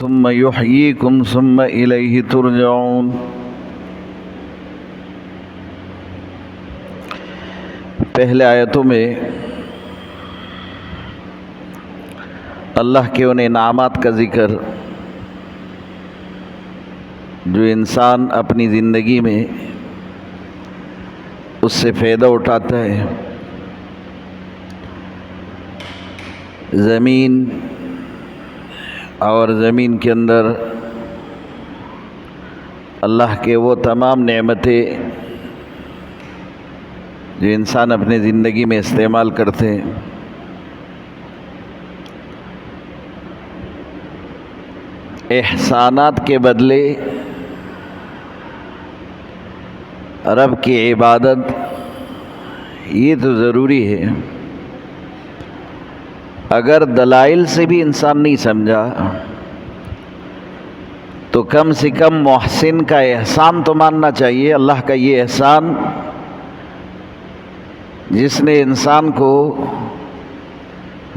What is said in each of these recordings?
ثم يحييكم ثم إليه ترجعون۔ پہلے آیتوں میں اللہ کے ان انعامات کا ذکر جو انسان اپنی زندگی میں اس سے فائدہ اٹھاتا ہے۔ زمین اور زمین کے اندر اللہ کے وہ تمام نعمتیں جو انسان اپنی زندگی میں استعمال کرتے ہیں، احسانات کے بدلے رب کی عبادت یہ تو ضروری ہے۔ اگر دلائل سے بھی انسان نہیں سمجھا تو کم سے کم محسن کا احسان تو ماننا چاہیے۔ اللہ کا یہ احسان جس نے انسان کو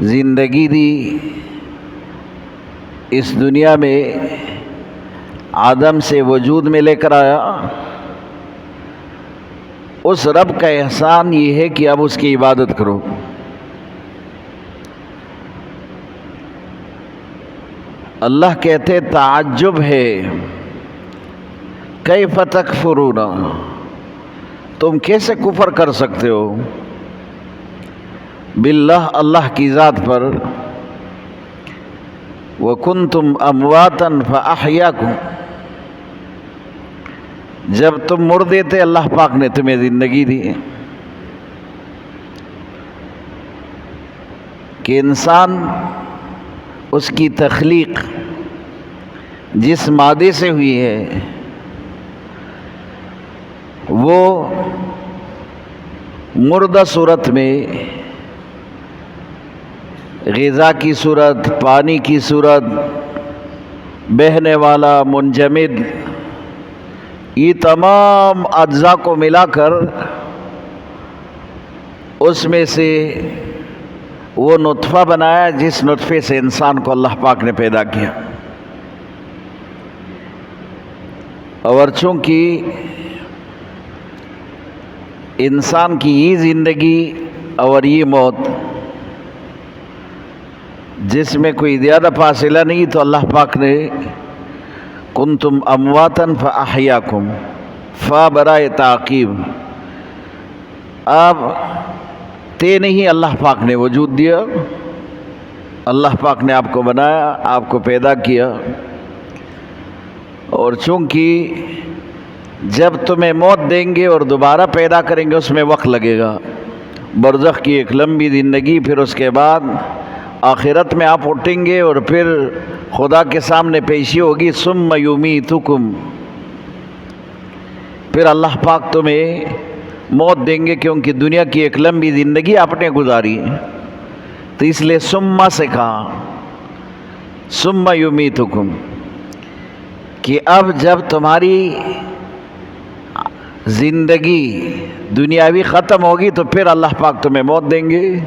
زندگی دی، اس دنیا میں آدم سے وجود میں لے کر آیا، اس رب کا احسان یہ ہے کہ اب اس کی عبادت کرو۔ اللہ کہتے تعجب ہے، کیف تکفرون، تم کیسے کفر کر سکتے ہو باللہ، اللہ کی ذات پر، وَكُنْتُمْ أَمْوَاتًا فَأَحْيَاكُمْ، جب تم مردے تھے اللہ پاک نے تمہیں زندگی دی۔ کہ انسان اس کی تخلیق جس مادے سے ہوئی ہے وہ مردہ صورت میں غذا کی صورت، پانی کی صورت، بہنے والا، منجمد، یہ تمام اجزاء کو ملا کر اس میں سے وہ نطفہ بنایا جس نطفے سے انسان کو اللہ پاک نے پیدا کیا۔ اور چونکہ انسان کی یہ زندگی اور یہ موت جس میں کوئی زیادہ فاصلہ نہیں، تو اللہ پاک نے کنتم امواتن فاحیاکم، فا برائے تعقیب، اب تے نہیں، اللہ پاک نے وجود دیا، اللہ پاک نے آپ کو بنایا، آپ کو پیدا کیا۔ اور چونکہ جب تمہیں موت دیں گے اور دوبارہ پیدا کریں گے اس میں وقت لگے گا، برزخ کی ایک لمبی زندگی، پھر اس کے بعد آخرت میں آپ اٹھیں گے اور پھر خدا کے سامنے پیشی ہوگی، ثم یمیتکم، پھر اللہ پاک تمہیں موت دیں گے، کیونکہ دنیا کی ایک لمبی زندگی آپ نے گزاری، تو اس لیے ثم سے کہا، ثم یمیتکم، کہ اب جب تمہاری زندگی دنیاوی ختم ہوگی تو پھر اللہ پاک تمہیں موت دیں گے۔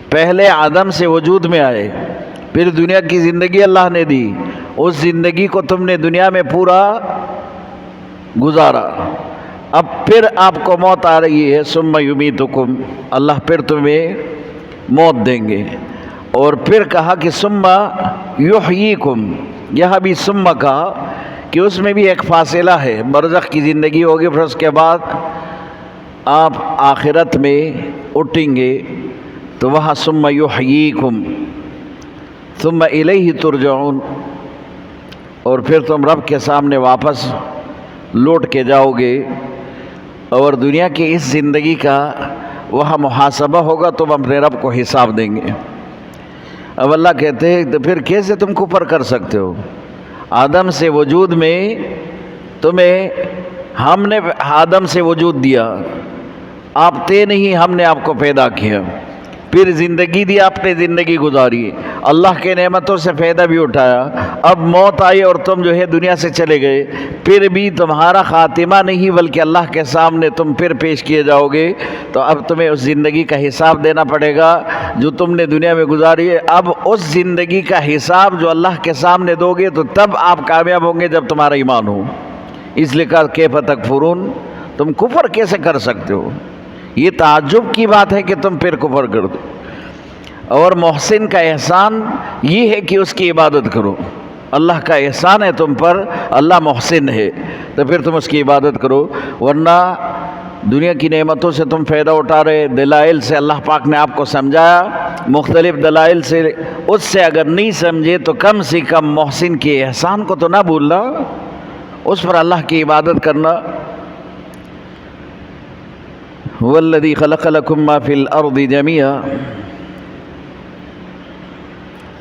پہلے آدم سے وجود میں آئے، پھر دنیا کی زندگی اللہ نے دی، اس زندگی کو تم نے دنیا میں پورا گزارا، اب پھر آپ کو موت آ رہی ہے، ثم یمیتکم، اللہ پھر تمہیں موت دیں گے۔ اور پھر کہا کہ ثم یحییکم، یہاں بھی ثم کہا کہ اس میں بھی ایک فاصلہ ہے، برزخ کی زندگی ہوگی، پھر اس کے بعد آپ آخرت میں اٹھیں گے، تو وہاں ثم یحییکم ثم الیہ ترجعون، اور پھر تم رب کے سامنے واپس لوٹ کے جاؤ گے، اور دنیا کی اس زندگی کا وہاں محاسبہ ہوگا، تم اپنے رب کو حساب دیں گے۔ اب اللہ کہتے ہیں تو پھر کیسے تم کفر کر سکتے ہو؟ آدم سے وجود میں تمہیں ہم نے آدم سے وجود دیا، آپ تھے نہیں، ہم نے آپ کو پیدا کیا، پھر زندگی دی، آپ نے زندگی گزاری، اللہ کے نعمتوں سے فائدہ بھی اٹھایا، اب موت آئی اور تم جو ہے دنیا سے چلے گئے، پھر بھی تمہارا خاتمہ نہیں بلکہ اللہ کے سامنے تم پھر پیش کیے جاؤ گے، تو اب تمہیں اس زندگی کا حساب دینا پڑے گا جو تم نے دنیا میں گزاری ہے۔ اب اس زندگی کا حساب جو اللہ کے سامنے دو گے تو تب آپ کامیاب ہوں گے جب تمہارا ایمان ہو۔ اس لیے کہا کیف تکفرون، تم کفر کیسے کر سکتے ہو؟ یہ تعجب کی بات ہے کہ تم پھر کفر کر دو۔ اور محسن کا احسان یہ ہے کہ اس کی عبادت کرو، اللہ کا احسان ہے تم پر، اللہ محسن ہے تو پھر تم اس کی عبادت کرو، ورنہ دنیا کی نعمتوں سے تم فائدہ اٹھا رہے، دلائل سے اللہ پاک نے آپ کو سمجھایا، مختلف دلائل سے، اس سے اگر نہیں سمجھے تو کم سے کم محسن کے احسان کو تو نہ بھولنا، اس پر اللہ کی عبادت کرنا۔ والذی خلق لکم ما فی الارض جميعا،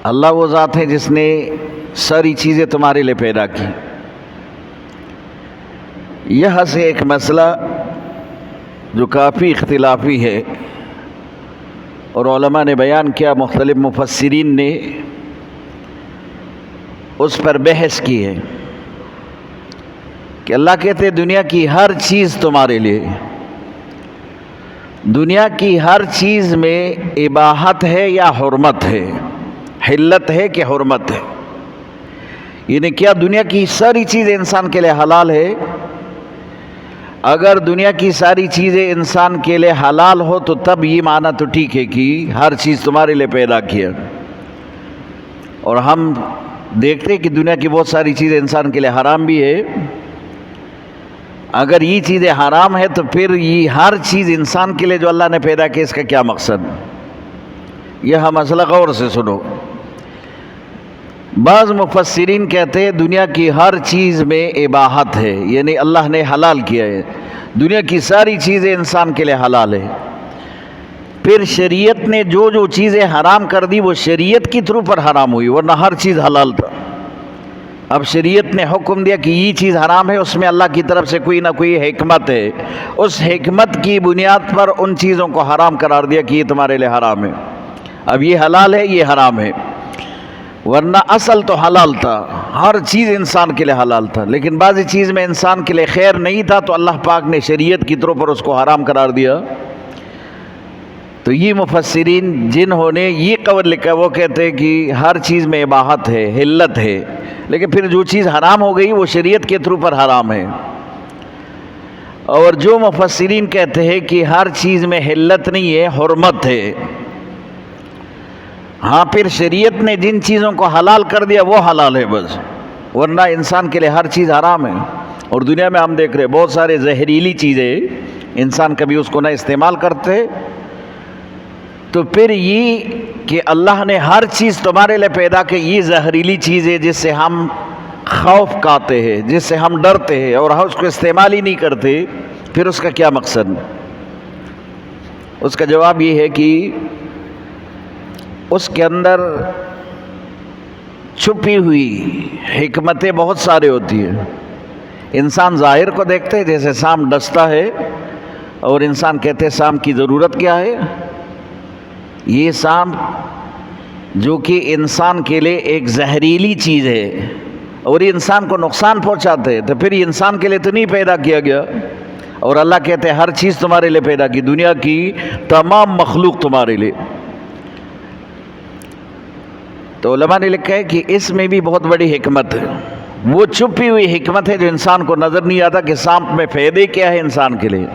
اللہ وہ ذات ہے جس نے ساری چیزیں تمہارے لیے پیدا کی۔ یہاں سے ایک مسئلہ جو کافی اختلافی ہے اور علماء نے بیان کیا، مختلف مفسرین نے اس پر بحث کی ہے کہ اللہ کہتے ہیں دنیا کی ہر چیز تمہارے لیے، دنیا کی ہر چیز میں اباحت ہے یا حرمت ہے، حلت ہے کہ حرمت ہے، یعنی کیا دنیا کی ساری چیزیں انسان کے لیے حلال ہے؟ اگر دنیا کی ساری چیزیں انسان کے لیے حلال ہو تو تب یہ معنی تو ٹھیک ہے کہ ہر چیز تمہارے لیے پیدا کیا، اور ہم دیکھتے کہ دنیا کی بہت ساری چیزیں انسان کے لیے حرام بھی ہے۔ اگر یہ چیزیں حرام ہے تو پھر یہ ہر چیز انسان کے لیے جو اللہ نے پیدا کی، اس کا کیا مقصد؟ یہ مسئلہ غور سے سنو۔ بعض مفسرین کہتے ہیں دنیا کی ہر چیز میں اباحت ہے، یعنی اللہ نے حلال کیا ہے، دنیا کی ساری چیزیں انسان کے لیے حلال ہے، پھر شریعت نے جو جو چیزیں حرام کر دی وہ شریعت کی تھرو پر حرام ہوئی، ورنہ ہر چیز حلال تھا۔ اب شریعت نے حکم دیا کہ یہ چیز حرام ہے، اس میں اللہ کی طرف سے کوئی نہ کوئی حکمت ہے، اس حکمت کی بنیاد پر ان چیزوں کو حرام قرار دیا کہ یہ تمہارے لیے حرام ہے، اب یہ حلال ہے، یہ حرام ہے، ورنہ اصل تو حلال تھا، ہر چیز انسان کے لیے حلال تھا، لیکن بعضی چیز میں انسان کے لیے خیر نہیں تھا تو اللہ پاک نے شریعت کی طرف پر اس کو حرام قرار دیا۔ تو یہ مفسرین جنہوں نے یہ قول لکھا وہ کہتے ہیں کہ ہر چیز میں اباحت ہے، حلت ہے، لیکن پھر جو چیز حرام ہو گئی وہ شریعت کے تھرو پر حرام ہے۔ اور جو مفسرین کہتے ہیں کہ ہر چیز میں حلت نہیں ہے، حرمت ہے، ہاں پھر شریعت نے جن چیزوں کو حلال کر دیا وہ حلال ہے بس، ورنہ انسان کے لیے ہر چیز حرام ہے۔ اور دنیا میں ہم دیکھ رہے بہت سارے زہریلی چیزیں انسان کبھی اس کو نہ استعمال کرتے، تو پھر یہ کہ اللہ نے ہر چیز تمہارے لیے پیدا کی، یہ زہریلی چیز ہے جس سے ہم خوف کھاتے ہیں، جس سے ہم ڈرتے ہیں اور ہم اس کو استعمال ہی نہیں کرتے، پھر اس کا کیا مقصد؟ اس کا جواب یہ ہے کہ اس کے اندر چھپی ہوئی حکمتیں بہت سارے ہوتی ہیں۔ انسان ظاہر کو دیکھتے ہیں، جیسے سام ڈستا ہے اور انسان کہتے ہیں سام کی ضرورت کیا ہے؟ یہ سام جو کہ انسان کے لیے ایک زہریلی چیز ہے اور یہ انسان کو نقصان پہنچاتے ہیں، تو پھر یہ انسان کے لیے تو نہیں پیدا کیا گیا، اور اللہ کہتے ہیں ہر چیز تمہارے لیے پیدا کی، دنیا کی تمام مخلوق تمہارے لیے۔ تو علماء نے لکھا ہے کہ اس میں بھی بہت بڑی حکمت ہے، وہ چھپی ہوئی حکمت ہے جو انسان کو نظر نہیں آتا کہ سانپ میں فائدے کیا ہے انسان کے لیے،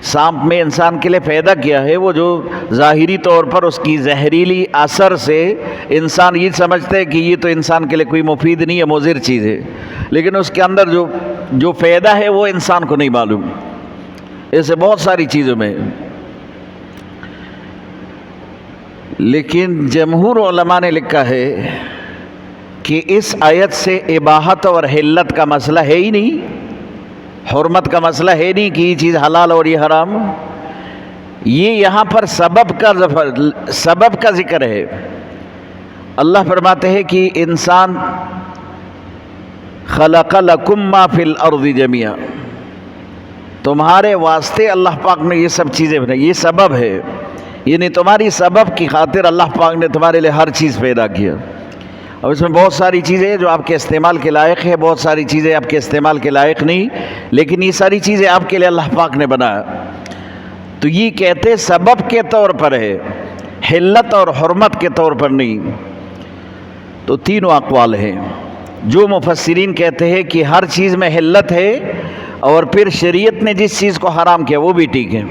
سانپ میں انسان کے لیے فائدہ کیا ہے، وہ جو ظاہری طور پر اس کی زہریلی اثر سے انسان یہ سمجھتے ہے کہ یہ تو انسان کے لیے کوئی مفید نہیں ہے، مضر چیز ہے، لیکن اس کے اندر جو فائدہ ہے وہ انسان کو نہیں معلوم۔ ایسے بہت ساری چیزوں میں، لیکن جمہور علماء نے لکھا ہے کہ اس آیت سے اباحت اور حلت کا مسئلہ ہے ہی نہیں، حرمت کا مسئلہ ہے نہیں کہ یہ چیز حلال اور یہ حرام، یہ یہاں پر سبب کا ذکر ہے۔ اللہ فرماتے ہیں کہ انسان خلق لکم ما فی الارض جميعا، تمہارے واسطے اللہ پاک نے یہ سب چیزیں بنائی، یہ سبب ہے، یعنی تمہاری سبب کی خاطر اللہ پاک نے تمہارے لیے ہر چیز پیدا کیا. اور اس میں بہت ساری چیزیں جو آپ کے استعمال کے لائق ہے، بہت ساری چیزیں آپ کے استعمال کے لائق نہیں، لیکن یہ ساری چیزیں آپ کے لیے اللہ پاک نے بنایا. تو یہ کہتے سبب کے طور پر ہے، حلت اور حرمت کے طور پر نہیں. تو تینوں اقوال ہیں. جو مفسرین کہتے ہیں کہ ہر چیز میں حلت ہے اور پھر شریعت نے جس چیز کو حرام کیا وہ بھی ٹھیک ہے،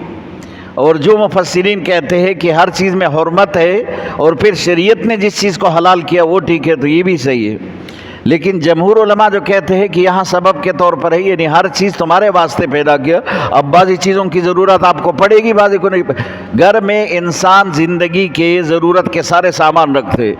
اور جو مفسرین کہتے ہیں کہ ہر چیز میں حرمت ہے اور پھر شریعت نے جس چیز کو حلال کیا وہ ٹھیک ہے، تو یہ بھی صحیح ہے. لیکن جمہور علماء جو کہتے ہیں کہ یہاں سبب کے طور پر ہے، یعنی ہر چیز تمہارے واسطے پیدا کیا. اب بعضی چیزوں کی ضرورت آپ کو پڑے گی، بعضی کو نہیں. گھر میں انسان زندگی کے ضرورت کے سارے سامان رکھتے،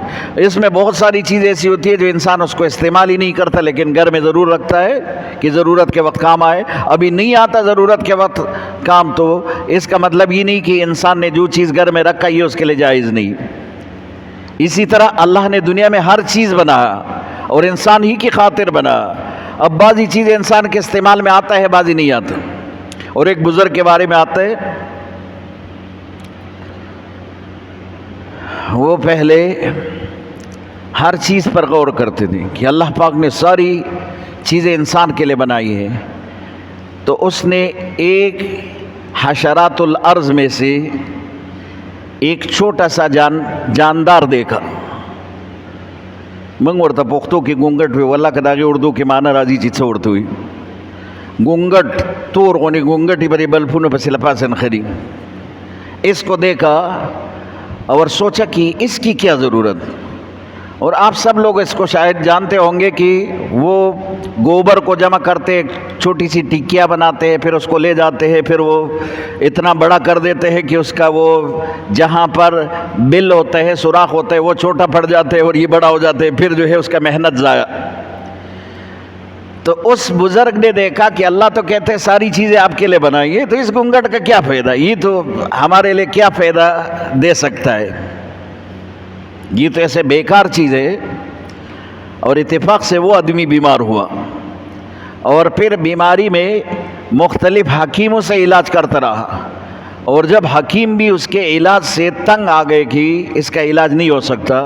اس میں بہت ساری چیز ایسی ہوتی ہے جو انسان اس کو استعمال ہی نہیں کرتا، لیکن گھر میں ضرور رکھتا ہے کہ ضرورت کے وقت کام آئے. ابھی نہیں آتا ضرورت کے وقت کام، تو اس کا مطلب یہ نہیں کہ انسان نے جو چیز گھر میں رکھا یہ اس کے لیے جائز نہیں. اسی طرح اللہ نے دنیا میں ہر چیز بنایا اور انسان ہی کی خاطر بنا. اب بعضی چیزیں انسان کے استعمال میں آتا ہے، بعضی نہیں آتا. اور ایک بزرگ کے بارے میں آتا ہے، وہ پہلے ہر چیز پر غور کرتے تھے کہ اللہ پاک نے ساری چیزیں انسان کے لیے بنائی ہے. تو اس نے ایک حشرات الارض میں سے ایک چھوٹا سا جاندار دیکھا. منگ ورطا پختو کی گونگٹ ہوئی، واللہ کداغی اردو کے معنی راضی چیز سے اردو ہوئی. گونگٹ تور غنی گونگٹ ہی بری بلفونوں پر سلپاسن خری. اس کو دیکھا اور سوچا کہ اس کی کیا ضرورت. اور آپ سب لوگ اس کو شاید جانتے ہوں گے کہ وہ گوبر کو جمع کرتے، چھوٹی سی ٹکیاں بناتے ہیں، پھر اس کو لے جاتے ہیں، پھر وہ اتنا بڑا کر دیتے ہیں کہ اس کا وہ جہاں پر بل ہوتا ہے، سوراخ ہوتا ہے، وہ چھوٹا پڑ جاتے ہیں اور یہ بڑا ہو جاتے ہیں، پھر جو ہے اس کا محنت ضائع. تو اس بزرگ نے دیکھا کہ اللہ تو کہتے ہیں ساری چیزیں آپ کے لیے بنائی ہے، تو اس گھونگھٹ کا کیا فائدہ، یہ تو ہمارے لیے کیا فائدہ دے سکتا ہے، یہ تو ایسے بیکار چیز ہے. اور اتفاق سے وہ آدمی بیمار ہوا اور پھر بیماری میں مختلف حکیموں سے علاج کرتا رہا. اور جب حکیم بھی اس کے علاج سے تنگ آ گئے کہ اس کا علاج نہیں ہو سکتا،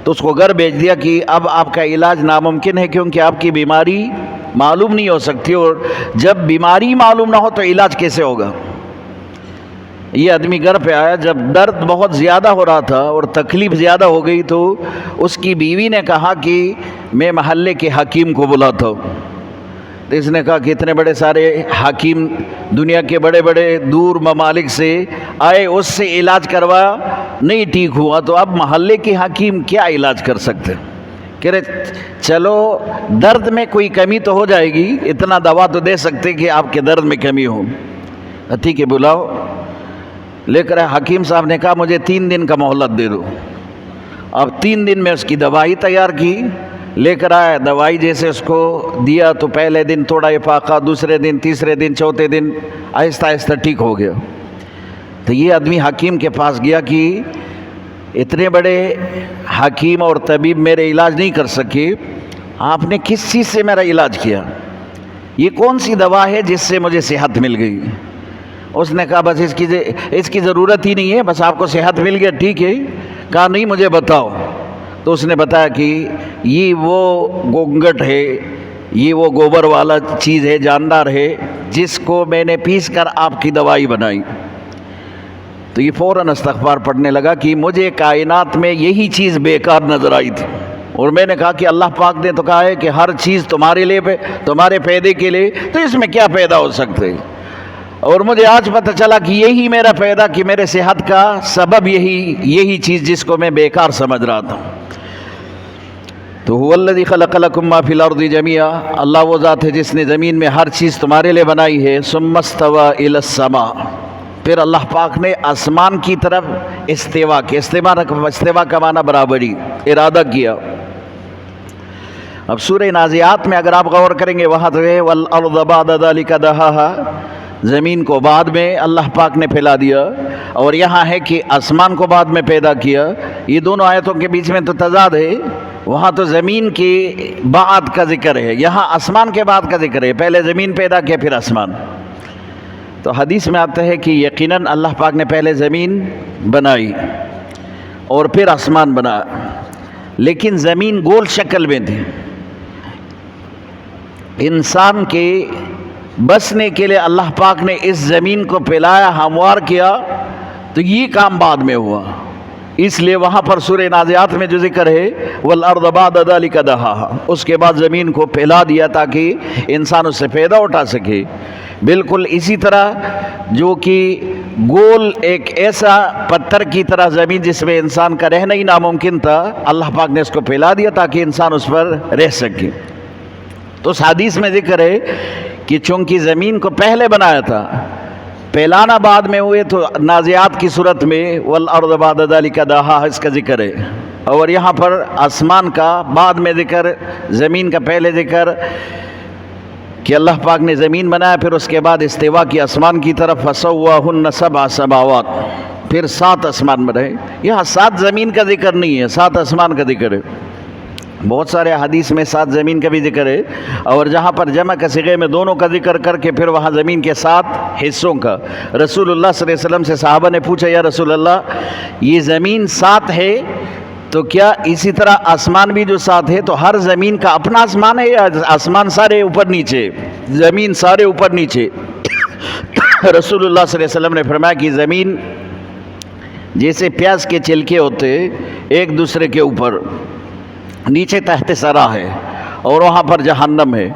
تو اس کو گھر بھیج دیا کہ اب آپ کا علاج ناممکن ہے، کیونکہ آپ کی بیماری معلوم نہیں ہو سکتی، اور جب بیماری معلوم نہ ہو تو علاج کیسے ہوگا. یہ آدمی گھر پہ آیا، جب درد بہت زیادہ ہو رہا تھا اور تکلیف زیادہ ہو گئی، تو اس کی بیوی نے کہا کہ میں محلے کے حکیم کو بلاتا ہوں. تو اس نے کہا کہ اتنے بڑے سارے حکیم دنیا کے بڑے بڑے دور ممالک سے آئے، اس سے علاج کروایا نہیں ٹھیک ہوا، تو اب محلے کے حکیم کیا علاج کر سکتے. کہہ رہے چلو درد میں کوئی کمی تو ہو جائے گی، اتنا دوا تو دے سکتے کہ آپ کے درد میں کمی ہو. ٹھیک ہے بلاؤ. لے کر حکیم صاحب نے کہا مجھے 3 دن کا مہلت دے دو. اب 3 دن میں اس کی دوائی تیار کی، لے کر آیا. دوائی جیسے اس کو دیا تو پہلے دن تھوڑا افاقہ، دوسرے دن، تیسرے دن، چوتھے دن آہستہ آہستہ ٹھیک ہو گیا. تو یہ آدمی حکیم کے پاس گیا کہ اتنے بڑے حکیم اور طبیب میرے علاج نہیں کر سکے، آپ نے کس چیز سے میرا علاج کیا، یہ کون سی دوا ہے جس سے مجھے صحت مل گئی. اس نے کہا بس اس کی ضرورت ہی نہیں ہے، بس آپ کو صحت مل گیا ٹھیک ہے. کہا نہیں مجھے بتاؤ. تو اس نے بتایا کہ یہ وہ گونگٹ ہے، یہ وہ گوبر والا چیز ہے، جاندار ہے، جس کو میں نے پیس کر آپ کی دوائی بنائی. تو یہ فوراً استغفار پڑھنے لگا کہ مجھے کائنات میں یہی چیز بیکار نظر آئی تھی، اور میں نے کہا کہ اللہ پاک نے تو کہا ہے کہ ہر چیز تمہارے لیے، تمہارے فائدے کے لیے، تو اس میں کیا پیدا ہو سکتے. اور مجھے آج پتہ چلا کہ یہی میرا فائدہ، کہ میرے صحت کا سبب یہی چیز جس کو میں بیکار سمجھ رہا تھا. تو هو الذی خلق لکم ما فی الارض جميعا، اللہ وہ ذات ہے جس نے زمین میں ہر چیز تمہارے لیے بنائی ہے. ثم استوى الی السماء، پھر اللہ پاک نے آسمان کی طرف استوا کے، استوا کا معنی برابری، ارادہ کیا. اب سورہ نازعات میں اگر آپ غور کریں گے وہاں تو ہے والارض بعد ذلک دحاها، زمین کو بعد میں اللہ پاک نے پھیلا دیا، اور یہاں ہے کہ آسمان کو بعد میں پیدا کیا. یہ دونوں آیتوں کے بیچ میں تو تضاد ہے، وہاں تو زمین کے بعد کا ذکر ہے، یہاں آسمان کے بعد کا ذکر ہے. پہلے زمین پیدا کیا پھر آسمان. تو حدیث میں آتا ہے کہ یقیناً اللہ پاک نے پہلے زمین بنائی اور پھر آسمان بنایا، لیکن زمین گول شکل میں تھی۔ انسان کے بسنے کے لیے اللہ پاک نے اس زمین کو پھیلایا، ہموار کیا، تو یہ کام بعد میں ہوا۔ اس لیے وہاں پر سورہ نازعات میں جو ذکر ہے وَالْأَرْضَ بَعْدَ ذَلِكَ دَحَاهَا، اس کے بعد زمین کو پھیلا دیا تاکہ انسان اس سے فائدہ اٹھا سکے۔ بالکل اسی طرح جو کہ گول ایک ایسا پتھر کی طرح زمین جس میں انسان کا رہنا ہی ناممکن تھا، اللہ پاک نے اس کو پھیلا دیا تاکہ انسان اس پر رہ سکے۔ تو اس حدیث میں ذکر ہے کہ چونکہ زمین کو پہلے بنایا تھا، پھیلانا بعد میں ہوئے، تو نازعات کی صورت میں وَالْأَرْضَ بَعْدَ ذَلِكَ دَحَاهَا اس کا ذکر ہے، اور یہاں پر آسمان کا بعد میں ذکر، زمین کا پہلے ذکر کہ اللہ پاک نے زمین بنایا، پھر اس کے بعد استوا کی آسمان کی طرف، فَسَوَّاهُنَّ سَبْعَ سَمَاوَاتٍ، پھر 7 آسمان بنائے۔ یہاں 7 زمین کا ذکر نہیں ہے، 7 آسمان کا ذکر ہے۔ بہت سارے حدیث میں 7 زمین کا بھی ذکر ہے، اور جہاں پر جمع کا صیغے میں دونوں کا ذکر کر کے پھر وہاں زمین کے 7 حصوں کا۔ رسول اللہ صلی اللہ علیہ وسلم سے صحابہ نے پوچھا یا رسول اللہ یہ زمین 7 ہے تو کیا اسی طرح آسمان بھی جو 7 ہے تو ہر زمین کا اپنا آسمان ہے یا آسمان سارے اوپر نیچے، زمین سارے اوپر نیچے؟ رسول اللہ صلی اللہ علیہ وسلم نے فرمایا کہ زمین جیسے پیاز کے چھلکے ہوتے ایک دوسرے کے اوپر، نیچے تحت سرا ہے اور وہاں پر جہنم ہے،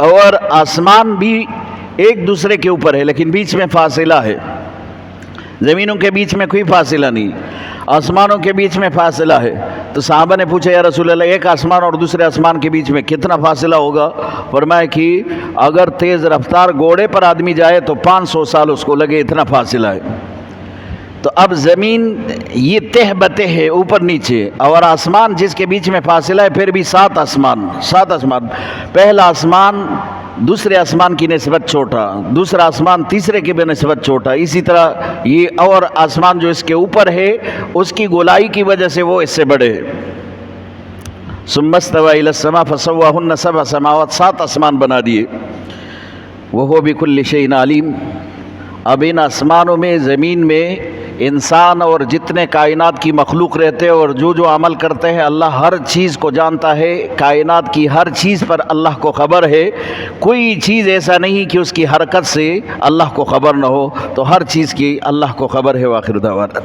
اور آسمان بھی ایک دوسرے کے اوپر ہے لیکن بیچ میں فاصلہ ہے۔ زمینوں کے بیچ میں کوئی فاصلہ نہیں، آسمانوں کے بیچ میں فاصلہ ہے۔ تو صحابہ نے پوچھا یا رسول اللہ ایک آسمان اور دوسرے آسمان کے بیچ میں کتنا فاصلہ ہوگا؟ فرمایا کہ اگر تیز رفتار گھوڑے پر آدمی جائے تو 500 سال اس کو لگے، اتنا فاصلہ ہے۔ تو اب زمین یہ تہ بتہ ہے اوپر نیچے، اور آسمان جس کے بیچ میں فاصلہ ہے پھر بھی 7 آسمان، 7 آسمان۔ پہلا آسمان دوسرے آسمان کی نسبت چھوٹا، دوسرا آسمان تیسرے کی بھی نسبت چھوٹا، اسی طرح یہ اور آسمان جو اس کے اوپر ہے اس کی گولائی کی وجہ سے وہ اس سے بڑے ہے۔ ثم استوى الى السماء فسواهن 7 سماوات، 7 آسمان بنا دیے۔ وهو بكل شيء عليم۔ اب ان آسمانوں میں، زمین میں انسان اور جتنے کائنات کی مخلوق رہتے اور جو عمل کرتے ہیں، اللہ ہر چیز کو جانتا ہے، کائنات کی ہر چیز پر اللہ کو خبر ہے۔ کوئی چیز ایسا نہیں کہ اس کی حرکت سے اللہ کو خبر نہ ہو، تو ہر چیز کی اللہ کو خبر ہے۔ وآخر دعوانا